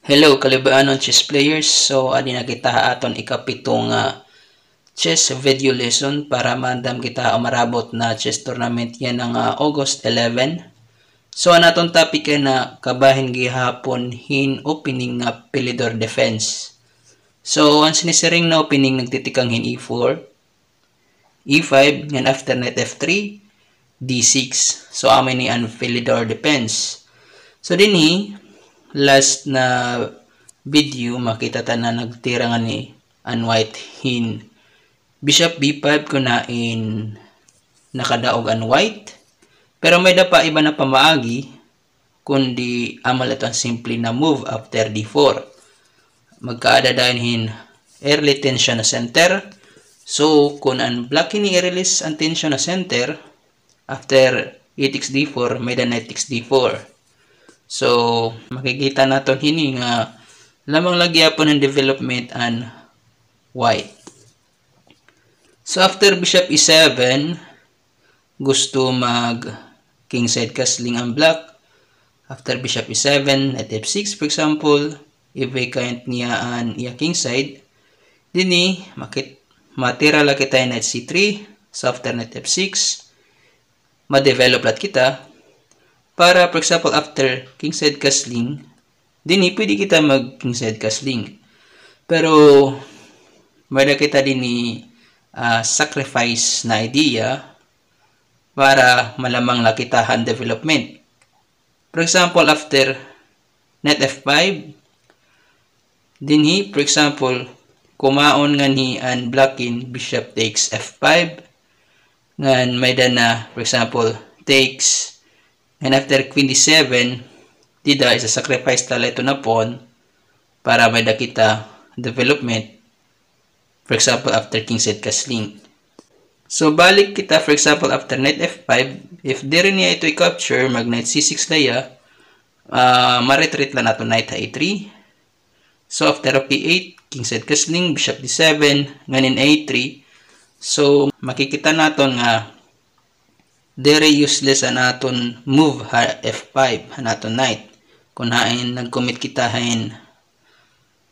Hello kalibaanon chess players. So adi na kita aton ikapitong chess video lesson para maandam kita marabot na chess tournament yan ng August 11. So anaton topic na kabahin gihapon hin opening nga Philidor defense. So ang sinisiring na opening nagtitikang hin e4, e5, and after knight f3, d6. So amin ni ang Philidor defense. So dinhi last na video makita ta na nagtira nga ni an white hin bishop b5 kunain nakadaog an white, pero may dapa iba na pamaagi kundi amal ito ang simple na move after d4. Magkaada dahil hin early tension na center. So kung ang black ni i-release ang tension na center after e takes d4 may da knight takes d4. So makikita naton hini nga lamang lagyapon ng development an white. So after bishop e7 gusto mag kingside castling ang black. After bishop e7 knight f6 for example, i-vacant niya an iya kingside. Dini matira la kita knight c3. So after knight f6 ma-develop lat kita. Para, for example, after kingside castling, dini pwede kita mag kingside castling. Pero, may kita dini sacrifice na idea para malamang lakitahan development. For example, after knight f5, dinhi, for example, kumaon nga ni an blocking bishop takes f5, ngan may na, for example, takes. And after queen d7, dida isa sacrifice tala ito na pawn para may kita development. For example, after kingside castling. So, balik kita, for example, after knight f5, if di rin niya ito i-capture, mag knight c6 laya, ma-retreat lang nato knight a3. So, after p8, kingside castling, bishop d7, nganin a3. So, makikita naton nga dere useless ang aton move ha f5 ang aton knight kung hain nag-commit kita hain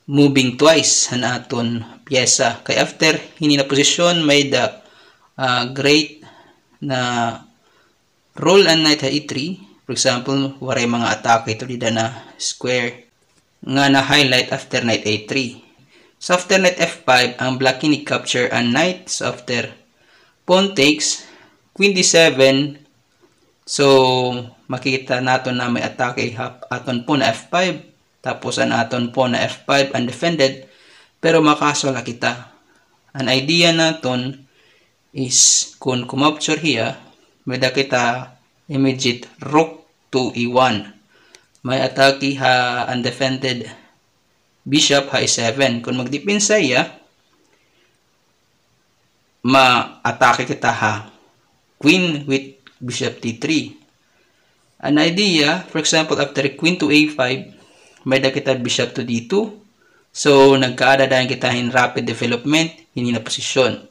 moving twice ang aton pyesa. Kay after hindi na posisyon may da great na roll ang knight ha e3. For example, waray mga atake ito dida na square nga na highlight after knight a3. So after knight f5 ang black ni capture ang knight. So after pawn takes queen d7, so makita naton na may atake aton po na f5, tapos ang aton po na f5 undefended, pero makaswala kita. Ang idea naton is kung kumapture hiya, may da kita immediate rook to e1. May atake ha undefended bishop ha e7. Kung magdepensa hiya, ma-atake kita ha queen with bishop d3. An idea, for example, after queen to a5, may da kita bishop to d2. So, nagkaada dahil kita in rapid development, hindi na posisyon.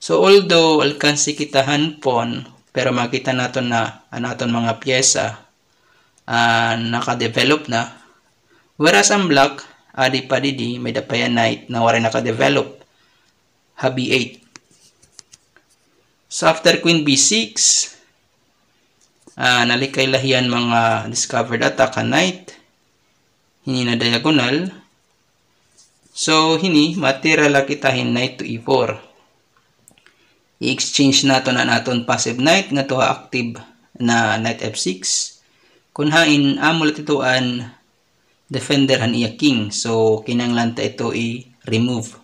So, although alkansi kitahan pawn, pero makita natin na anaton mga pyesa nakadevelop na. Whereas ang black, adi pa didi, may da pa yan knight na wala nakadevelop. Ha b8. So, after queen b6, nalikay lahiyan mga discovered attack ang knight. Hini na diagonal. So, hini, matira la kita hin knight to e4. I-exchange nato na naton passive knight nga to active na knight f6. Kung hain, amulat ito an defender han iya king. So, kinanglan ta ito i-remove.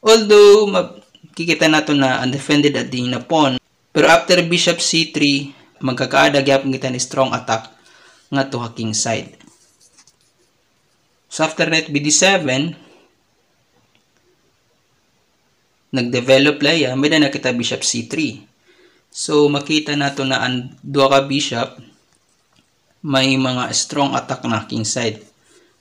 Although, kikita nato na undefended at di na pawn. Pero after bishop c3, magkakaada gyapon kita ni strong attack nga to ha king side. So after knight bd7, nagdevelop laya, may na kita bishop c3. So makita nato na ang duha ka bishop may mga strong attack na king side.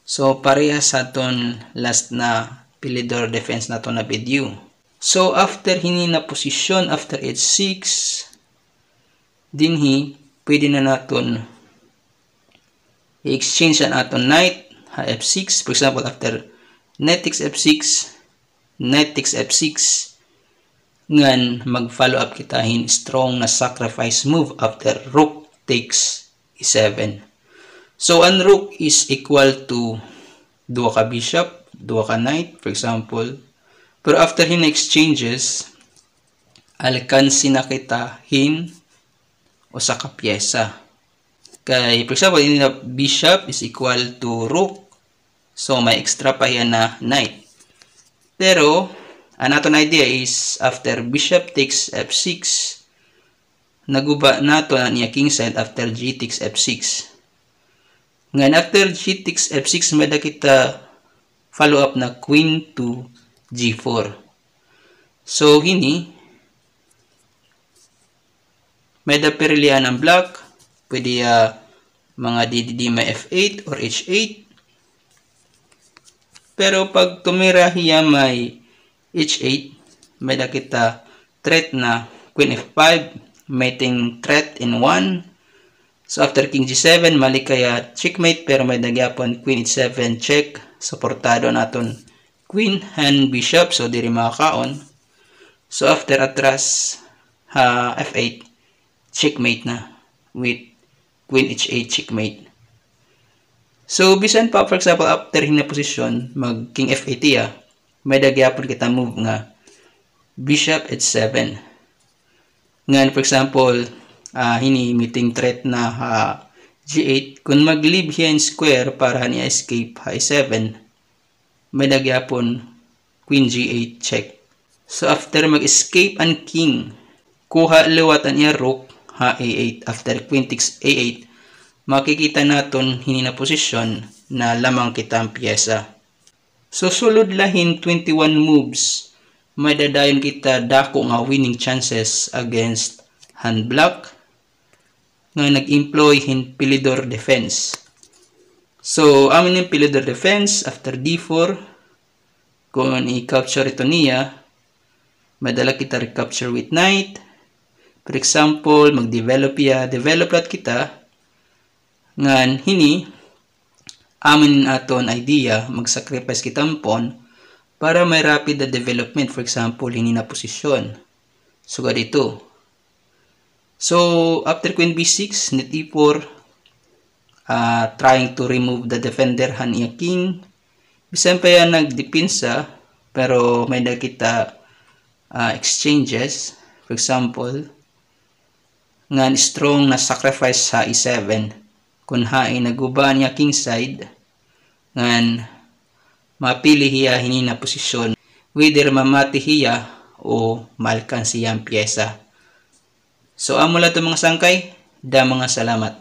So parehas sa ton last na Philidor defense nato na video. So, after hini na posisyon, after h6, dinhi, pwede na naton i-exchange ang aton knight ha f6. For example, after knight takes f6, knight takes f6, ngan mag-follow up kita hin strong na sacrifice move after rook takes e7. So, ang rook is equal to duwa ka bishop, duwa ka knight, for example. Pero after hin exchanges, alkansi na kita hin usa ka pyesa. Kay, for example, in the bishop is equal to rook. So, may extra pa yan na knight. Pero, ang aton idea is, after bishop takes f6, naguba nato na niya king side after g takes f6. Ngayon, after g takes f6, may da kita follow up na queen to g4. So, hini, may da perilian ang black. Pwede mga DDD may f8 or h8. Pero pag tumira hiya may h8, may da kita threat na queen f5, mating threat in 1. So after king g7, mali kaya checkmate, pero may dagyapon queen h7 check. Suportado naton queen and bishop, so diri makakaon. So after atras f8, checkmate na with queen h8 checkmate. So bisan pa, for example, after hina position mag king f8 may dagyapon kita move nga bishop h7. Ngan for example, hini meeting threat na g8, kung mag-leave here in square para niya escape e7, may dagyapon queen g8 check. So after mag-escape ang king, kuha liwat ang iya rook a8. After queen takes a8, makikita naton hini na posisyon na lamang kita ang pyesa. So sulod lahin 21 moves, may dadayon kita dako nga winning chances against hand black nga nag-employ hin pilidor defense. So amin yung pilidor defense after d4, kung i-capture ito niya, madala kita recapture with knight. For example, mag-develop develop kita ngan hini amin aton idea mag-sacrifice kitang pawn para may rapid na development. For example, hini na posisyon. So dito. So after queen b6, knight e4, trying to remove the defender han iya king. Bisan pa yan nagdepensa, pero may nakita exchanges. For example, ngan strong na sacrifice sa e7, kung hain naguba niya king side, ngan mapili hiya hini na posisyon, whether mamati hiya o malkan siyang pyesa. So amo lang ito mga sangkay, da mga salamat.